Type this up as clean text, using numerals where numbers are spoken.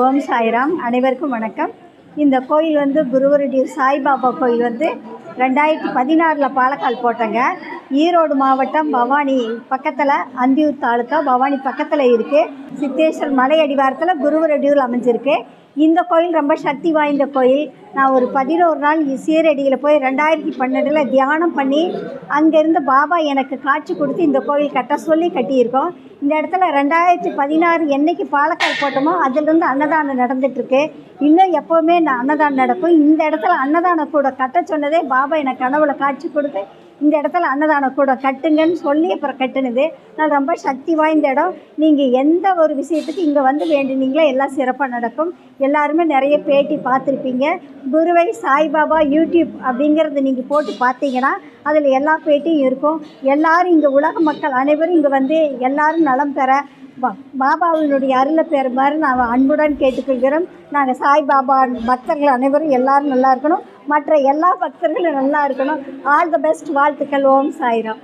ஓம் சாய்ராம். அனைவருக்கும் வணக்கம். இந்த கோயில் வந்து குருவரடி சாய்பாபா கோயில் வந்து 2016 பாலக்கால் போட்டங்க. ஈரோடு மாவட்டம் பவானி பக்கத்தில், அந்தியூர் தாலுக்கா பவானி பக்கத்தில் இருக்குது. சித்தேஸ்வர் மலை அடிவாரத்தில் குருவரடியூர் அமைஞ்சிருக்கு. இந்த கோயில் ரொம்ப சக்தி வாய்ந்த கோயில். நான் ஒரு 11 நாள் சீரடியில் போய் 2012 தியானம் பண்ணி அங்கேருந்து பாபா எனக்கு காட்சி கொடுத்து இந்த கோயில் கட்ட சொல்லி கட்டியிருக்கோம். இந்த இடத்துல 2016 என்னைக்கு பாலக்கால் போட்டோமோ அதிலிருந்து அன்னதானம் நடந்துகிட்ருக்கு. இன்னும் எப்போவுமே அன்னதானம் நடக்கும். இந்த இடத்துல அன்னதான கூட கட்ட சொன்னதே பாபா எனக்கு கனவுல காட்சி கொடுத்து இந்த இடத்துல அன்னதான கூட கட்டுங்கன்னு சொல்லி அப்புறம் கட்டுனது. நான் ரொம்ப சக்தி வாய்ந்த இடம். நீங்கள் எந்த ஒரு விஷயத்துக்கு இங்கே வந்து வேண்டினீங்களோ எல்லாம் சிறப்பாக நடக்கும். எல்லாருமே நிறைய பேட்டி பார்த்துருப்பீங்க. குருவை சாய்பாபா யூடியூப் அப்படிங்கிறது நீங்கள் போட்டு பார்த்தீங்கன்னா அதில் எல்லா பேட்டியும் இருக்கும். எல்லோரும் இங்கே உலக மக்கள் அனைவரும் இங்கே வந்து எல்லோரும் நலம் பெற பாபாவினுடைய அருளை பெறுமாறு நாங்கள் அன்புடன் கேட்டுக்கொள்கிறோம். நாங்கள் சாய்பாபா பக்தர்கள் அனைவரும் எல்லோரும் நல்லா இருக்கணும். மற்ற எல்லா பக்தர்களும் நல்லா இருக்கணும். All the best. வாழ்த்துக்கள். ஓம் சாய்ராம்.